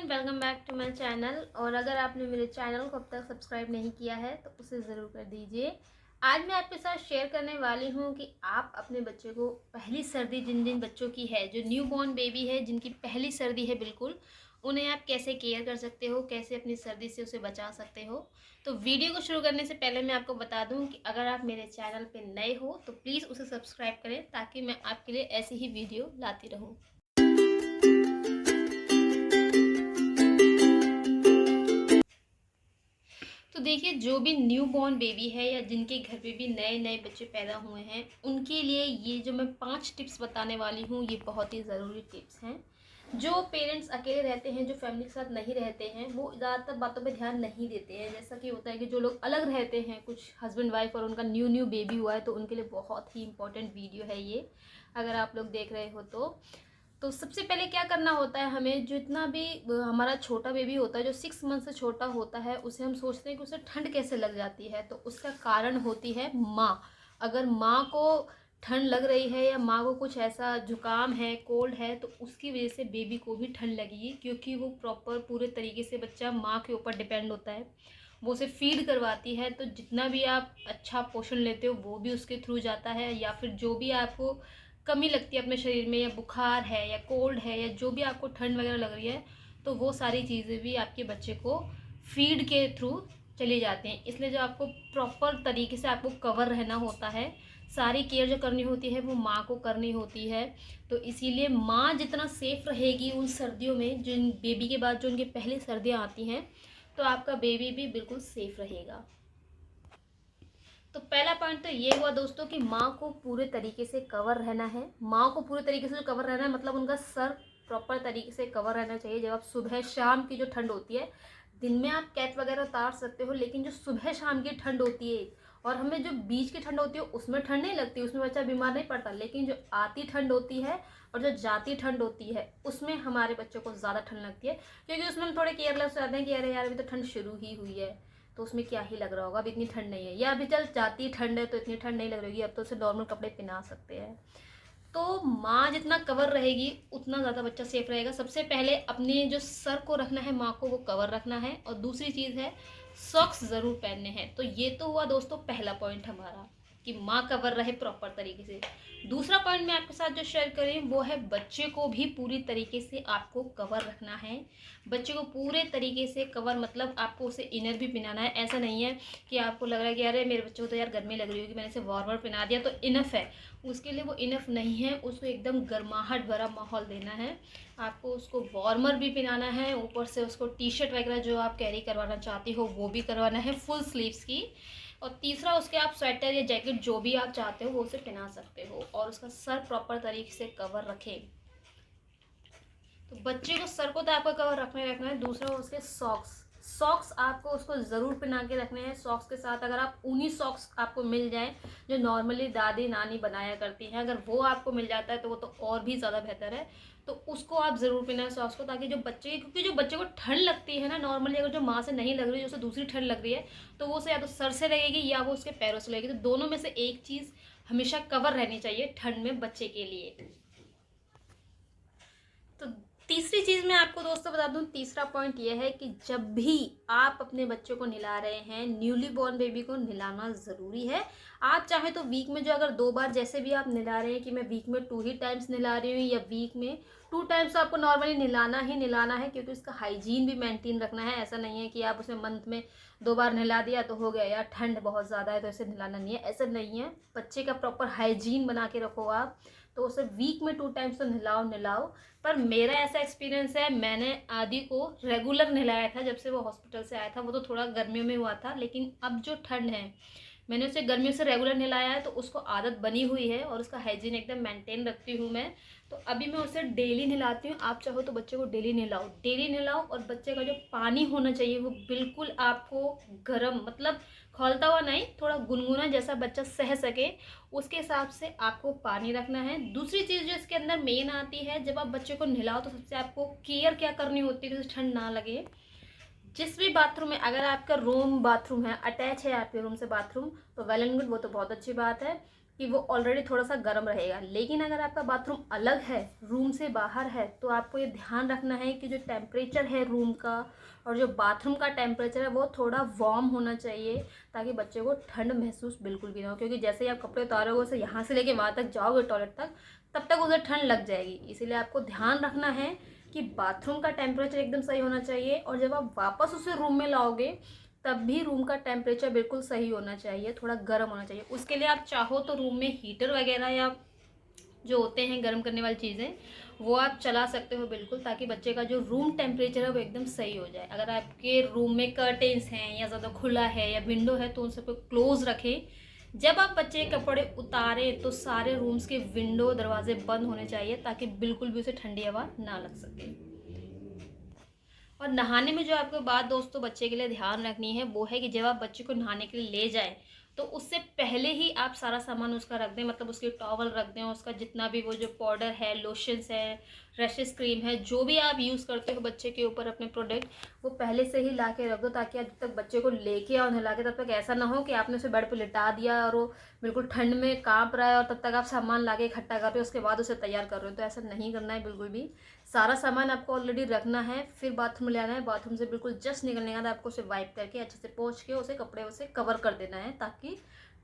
Welcome back to my channel. और अगर आपने मेरे चैनल को अब तक सब्सक्राइब नहीं किया है तो उसे ज़रूर कर दीजिए। आज मैं आपके साथ शेयर करने वाली हूँ कि आप अपने बच्चे को पहली सर्दी जिन जिन बच्चों की है, जो न्यू बॉर्न बेबी है, जिनकी पहली सर्दी है बिल्कुल, उन्हें आप कैसे केयर कर सकते हो, कैसे अपनी सर्दी से उसे बचा सकते हो। तो वीडियो को शुरू करने से पहले मैं आपको बता दूँ कि अगर आप मेरे चैनल पर नए हो तो प्लीज़ उसे सब्सक्राइब करें ताकि मैं आपके लिए ऐसी ही वीडियो लाती रहूँ। तो देखिए, जो भी न्यू बॉर्न बेबी है या जिनके घर पे भी नए नए बच्चे पैदा हुए हैं, उनके लिए ये जो मैं 5 टिप्स बताने वाली हूँ, ये बहुत ही ज़रूरी टिप्स हैं। जो पेरेंट्स अकेले रहते हैं, जो फैमिली के साथ नहीं रहते हैं, वो ज़्यादातर बातों पे ध्यान नहीं देते हैं। जैसा कि होता है कि जो लोग अलग रहते हैं, कुछ हस्बैंड वाइफ, और उनका न्यू न्यू बेबी हुआ है, तो उनके लिए बहुत ही इंपॉर्टेंट वीडियो है ये, अगर आप लोग देख रहे हो तो सबसे पहले क्या करना होता है, हमें जितना भी हमारा छोटा बेबी होता है, जो 6 मंथ से छोटा होता है, उसे हम सोचते हैं कि उसे ठंड कैसे लग जाती है। तो उसका कारण होती है माँ। अगर माँ को ठंड लग रही है या माँ को कुछ ऐसा जुकाम है, कोल्ड है, तो उसकी वजह से बेबी को भी ठंड लगेगी, क्योंकि वो प्रॉपर पूरे तरीके से बच्चा माँ के ऊपर डिपेंड होता है। वो उसे फीड करवाती है, तो जितना भी आप अच्छा पोषण लेते हो वो भी उसके थ्रू जाता है। या फिर जो भी आपको कमी लगती है अपने शरीर में, या बुखार है या कोल्ड है या जो भी आपको ठंड वगैरह लग रही है, तो वो सारी चीज़ें भी आपके बच्चे को फीड के थ्रू चली जाती हैं। इसलिए जो आपको प्रॉपर तरीके से आपको कवर रहना होता है, सारी केयर जो करनी होती है वो माँ को करनी होती है। तो इसीलिए माँ जितना सेफ रहेगी उन सर्दियों में, जिन बेबी के बाद जो उनकी पहली सर्दियाँ आती हैं, तो आपका बेबी भी बिल्कुल सेफ रहेगा। तो पहला पॉइंट तो ये हुआ दोस्तों कि माँ को पूरे तरीके से कवर रहना है। माँ को पूरे तरीके से जो कवर रहना है, मतलब उनका सर प्रॉपर तरीके से कवर रहना चाहिए। जब आप सुबह शाम की जो ठंड होती है, दिन में आप कैप वगैरह उतार सकते हो, लेकिन जो सुबह शाम की ठंड होती है, और हमें जो बीच की ठंड होती है उसमें ठंड नहीं लगती, उसमें बच्चा बीमार नहीं पड़ता, लेकिन जो आती ठंड होती है और जो जाती ठंड होती है, उसमें हमारे बच्चों को ज़्यादा ठंड लगती है। क्योंकि उसमें हम थोड़े केयरलेस हो जाते हैं कि अरे यार अभी तो ठंड शुरू ही हुई है, तो उसमें क्या ही लग रहा होगा, अभी इतनी ठंड नहीं है, या अभी चल जाती ठंड है तो इतनी ठंड नहीं लग रही होगी, अब तो उसे नॉर्मल कपड़े पहना सकते हैं। तो माँ जितना कवर रहेगी उतना ज़्यादा बच्चा सेफ रहेगा। सबसे पहले अपने जो सर को रखना है, माँ को वो कवर रखना है। और दूसरी चीज़ है, सॉक्स ज़रूर पहनने हैं। तो ये तो हुआ दोस्तों पहला पॉइंट हमारा, कि माँ कवर रहे प्रॉपर तरीके से। दूसरा पॉइंट मैं आपके साथ जो शेयर करें वो है, बच्चे को भी पूरी तरीके से आपको कवर रखना है। बच्चे को पूरे तरीके से कवर, मतलब आपको उसे इनर भी पहनाना है। ऐसा नहीं है कि आपको लग रहा है कि अरे मेरे बच्चे को तो यार गर्मी लग रही होगी, मैंने इसे वार्मर पहना दिया तो इनफ है। उसके लिए वो इनफ नहीं है, उसको एकदम गर्माहट भरा माहौल देना है। आपको उसको वार्मर भी पहनाना है, ऊपर से उसको टी शर्ट वगैरह जो आप कैरी करवाना चाहती हो वो भी करवाना है, फुल स्लीव्स की। और तीसरा, उसके आप स्वेटर या जैकेट जो भी आप चाहते हो वो उसे पहना सकते हो, और उसका सर प्रॉपर तरीके से कवर रखें। तो बच्चे को सर को तो आपको कवर रखना है। दूसरा, उसके सॉक्स सॉक्स आपको उसको ज़रूर पहना के रखने हैं। सॉक्स के साथ अगर आप ऊनी सॉक्स आपको मिल जाए, जो नॉर्मली दादी नानी बनाया करती हैं, अगर वो आपको मिल जाता है तो वो तो और भी ज़्यादा बेहतर है। तो उसको आप ज़रूर पहनाएं सॉक्स को, ताकि जो बच्चे, क्योंकि जो बच्चे को ठंड लगती है ना, नॉर्मली अगर जो माँ से नहीं लग रही है, उसे दूसरी ठंड लग रही है, तो वो उसे या तो सर से लगेगी या वो उसके पैरों से लगेगी। तो दोनों में से एक चीज़ हमेशा कवर रहनी चाहिए ठंड में बच्चे के लिए। तो तीसरी चीज़ मैं आपको दोस्तों बता दूं, तीसरा पॉइंट ये है कि जब भी आप अपने बच्चों को नहला रहे हैं, न्यूली बॉर्न बेबी को नहलाना ज़रूरी है। आप चाहे तो वीक में जो अगर 2 बार जैसे भी आप नहला रहे हैं, कि मैं वीक में 2 ही टाइम्स नहला रही हूँ, या वीक में 2 टाइम्स, तो आपको नॉर्मली नहलाना ही नहलाना है, क्योंकि उसका हाइजीन भी मेंटेन रखना है। ऐसा नहीं है कि आप उसे मंथ में 2 बार नहला दिया तो हो गया, या ठंड बहुत ज़्यादा है तो इसे नहलाना नहीं है, ऐसा नहीं है। बच्चे का प्रॉपर हाइजीन बना के रखो आप, तो उसे वीक में 2 टाइम्स तो नहलाओ। पर मेरा ऐसा एक्सपीरियंस है, मैंने आदि को रेगुलर नहलाया था जब से वो हॉस्पिटल से आया था। वो तो थोड़ा गर्मियों में हुआ था, लेकिन अब जो ठंड है, मैंने उसे गर्मियों से रेगुलर नहलाया है, तो उसको आदत बनी हुई है और उसका हाइजीन एकदम मेंटेन रखती हूँ मैं। तो अभी मैं उसे डेली नहलाती हूँ। आप चाहो तो बच्चे को डेली नहलाओ, और बच्चे का जो पानी होना चाहिए वो बिल्कुल आपको गर्म, मतलब खौलता हुआ नहीं, थोड़ा गुनगुना, जैसा बच्चा सह सके उसके हिसाब से आपको पानी रखना है। दूसरी चीज़ जो इसके अंदर मेन आती है, जब आप बच्चे को नहलाओ तो सबसे आपको केयर क्या करनी होती है कि उसे ठंड ना लगे। जिस भी बाथरूम में, अगर आपका रूम बाथरूम है, अटैच है आपके रूम से बाथरूम, तो वेल एंड गुड, वो तो बहुत अच्छी बात है। कि वो ऑलरेडी थोड़ा सा गर्म रहेगा। लेकिन अगर आपका बाथरूम अलग है, रूम से बाहर है, तो आपको ये ध्यान रखना है कि जो टेम्परेचर है रूम का और जो बाथरूम का टेम्परेचर है वो थोड़ा वार्म होना चाहिए, ताकि बच्चे को ठंड महसूस बिल्कुल भी ना हो। क्योंकि जैसे ही आप कपड़े उतारोगे उसे यहाँ से लेके वहाँ तक जाओगे टॉयलेट तक, तब तक उसे ठंड लग जाएगी। इसीलिए आपको ध्यान रखना है कि बाथरूम का टेम्परेचर एकदम सही होना चाहिए, और जब आप वापस उसे रूम में लाओगे तब भी रूम का टेम्परेचर बिल्कुल सही होना चाहिए, थोड़ा गर्म होना चाहिए। उसके लिए आप चाहो तो रूम में हीटर वगैरह या जो होते हैं गर्म करने वाली चीज़ें, वो आप चला सकते हो बिल्कुल, ताकि बच्चे का जो रूम टेम्परेचर है वो एकदम सही हो जाए। अगर आपके रूम में कर्टेन्स हैं या ज़्यादा खुला है या विंडो है तो उन सबको क्लोज रखें। जब आप बच्चे के कपड़े उतारें तो सारे रूम्स के विंडो दरवाजे बंद होने चाहिए, ताकि बिल्कुल भी उसे ठंडी हवा ना लग सके। और नहाने में जो आपको बात दोस्तों बच्चे के लिए ध्यान रखनी है वो है कि जब आप बच्चे को नहाने के लिए ले जाएं तो उससे पहले ही आप सारा सामान उसका रख दें, मतलब उसकी टॉवल रख दें, उसका जितना भी वो जो पाउडर है, लोशंस है, रैशेस क्रीम है, जो भी आप यूज़ करते हो बच्चे के ऊपर अपने प्रोडक्ट, वो पहले से ही ला के रख दो, ताकि जब तक बच्चे को लेके आओ नहला के तब तक ऐसा ना हो कि आपने उसे बेड पर लिटा दिया और वो बिल्कुल ठंड में काँप रहा है और तब तक आप सामान ला के इकट्ठा कर रहे हो, उसके बाद उसे तैयार कर रहे हो। तो ऐसा नहीं करना है बिल्कुल भी। सारा सामान आपको ऑलरेडी रखना है, फिर बाथरूम ले आना है, बाथरूम से बिल्कुल जस्ट निकलने का आपको उसे वाइप करके अच्छे से पोंछ के उसे कपड़े से कवर कर देना है, ताकि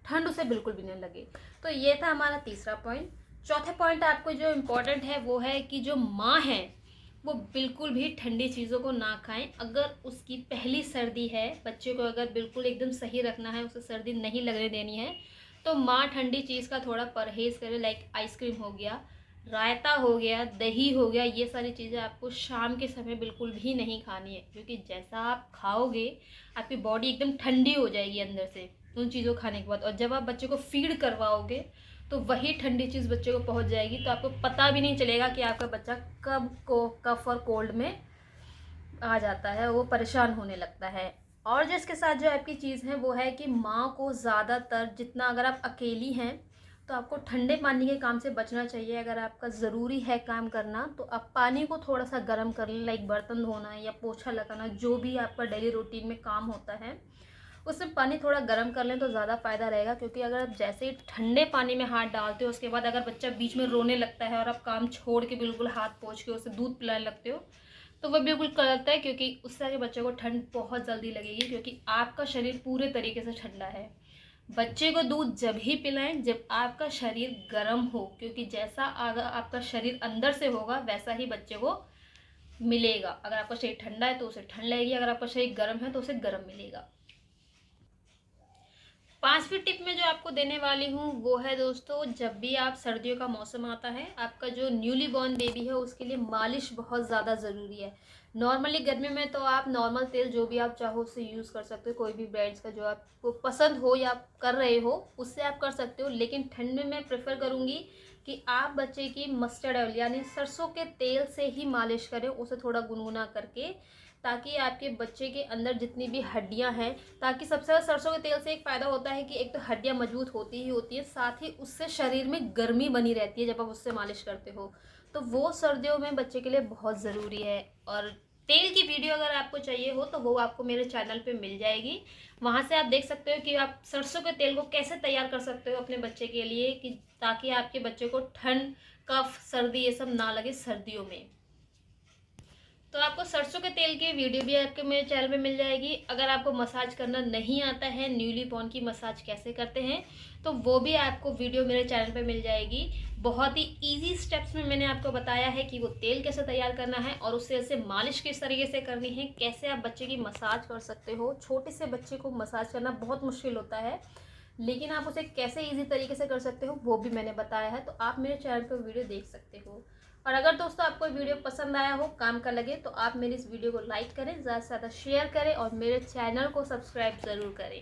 ठंड उसे बिल्कुल भी नहीं लगे। तो ये था हमारा तीसरा पॉइंट। चौथे पॉइंट आपको जो इम्पोर्टेंट है वो है कि जो माँ है वो बिल्कुल भी ठंडी चीज़ों को ना खाएं। अगर उसकी पहली सर्दी है, बच्चे को अगर बिल्कुल एकदम सही रखना है, उसे सर्दी नहीं लगने देनी है, तो माँ ठंडी चीज़ का थोड़ा परहेज़ करे। लाइक आइसक्रीम हो गया, रायता हो गया, दही हो गया, ये सारी चीज़ें आपको शाम के समय बिल्कुल भी नहीं खानी है, क्योंकि जैसा आप खाओगे आपकी बॉडी एकदम ठंडी हो जाएगी अंदर से उन चीज़ों को खाने के बाद। और जब आप बच्चे को फीड करवाओगे तो वही ठंडी चीज़ बच्चे को पहुंच जाएगी, तो आपको पता भी नहीं चलेगा कि आपका बच्चा कफ और कोल्ड में आ जाता है, वो परेशान होने लगता है। और जिसके साथ जो आपकी चीज़ है वो है कि माँ को ज़्यादातर जितना, अगर आप अकेली हैं तो आपको ठंडे पानी के काम से बचना चाहिए। अगर आपका ज़रूरी है काम करना तो आप पानी को थोड़ा सा गर्म कर लें, लाइक बर्तन धोना या पोछा लगाना, जो भी आपका डेली रूटीन में काम होता है उसमें पानी थोड़ा गर्म कर लें तो ज़्यादा फ़ायदा रहेगा। क्योंकि अगर आप जैसे ही ठंडे पानी में हाथ डालते हो उसके बाद अगर बच्चा बीच में रोने लगता है और आप काम छोड़ के बिल्कुल हाथ पोंछ के उसे दूध पिलाने लगते हो, तो वह बिल्कुल गलत है, क्योंकि उससे आगे बच्चे को ठंड बहुत जल्दी लगेगी, क्योंकि आपका शरीर पूरे तरीके से ठंडा है। बच्चे को दूध जब ही पिलाएं जब आपका शरीर गर्म हो, क्योंकि जैसा आपका शरीर अंदर से होगा वैसा ही बच्चे को मिलेगा। अगर आपका शरीर ठंडा है तो उसे ठंड लगेगी, अगर आपका शरीर गर्म है तो उसे गर्म मिलेगा। पांचवी टिप में जो आपको देने वाली हूँ वो है दोस्तों, जब भी आप सर्दियों का मौसम आता है, आपका जो न्यूली बॉर्न बेबी है उसके लिए मालिश बहुत ज़्यादा ज़रूरी है। नॉर्मली गर्मी में तो आप नॉर्मल तेल जो भी आप चाहो उससे यूज़ कर सकते हो, कोई भी ब्रांड्स का जो आपको पसंद हो या आप कर रहे हो उससे आप कर सकते हो। लेकिन ठंड में मैं प्रेफर करूँगी कि आप बच्चे की मस्टर्ड ऑयल यानी सरसों के तेल से ही मालिश करें, उसे थोड़ा गुनगुना करके, ताकि आपके बच्चे के अंदर जितनी भी हड्डियां हैं, ताकि सबसे ज़्यादा सरसों के तेल से एक फ़ायदा होता है कि एक तो हड्डियां मजबूत होती ही होती है, साथ ही उससे शरीर में गर्मी बनी रहती है जब आप उससे मालिश करते हो, तो वो सर्दियों में बच्चे के लिए बहुत ज़रूरी है। और तेल की वीडियो अगर आपको चाहिए हो तो वो आपको मेरे चैनल पे मिल जाएगी, वहाँ से आप देख सकते हो कि आप सरसों के तेल को कैसे तैयार कर सकते हो अपने बच्चे के लिए, कि ताकि आपके बच्चे को ठंड, कफ, सर्दी ये सब ना लगे सर्दियों में। तो आपको सरसों के तेल की वीडियो भी आपके मेरे चैनल पे मिल जाएगी। अगर आपको मसाज करना नहीं आता है, न्यूली बॉर्न की मसाज कैसे करते हैं, तो वो भी आपको वीडियो मेरे चैनल पे मिल जाएगी। बहुत ही इजी स्टेप्स में मैंने आपको बताया है कि वो तेल कैसे तैयार करना है और उससे ऐसे मालिश किस तरीके से करनी है, कैसे आप बच्चे की मसाज कर सकते हो। छोटे से बच्चे को मसाज करना बहुत मुश्किल होता है, लेकिन आप उसे कैसे ईजी तरीके से कर सकते हो वो भी मैंने बताया है, तो आप मेरे चैनल पर वीडियो देख सकते हो। और अगर दोस्तों आपको वीडियो पसंद आया हो, काम का लगे, तो आप मेरी इस वीडियो को लाइक करें, ज़्यादा से ज़्यादा शेयर करें और मेरे चैनल को सब्सक्राइब ज़रूर करें।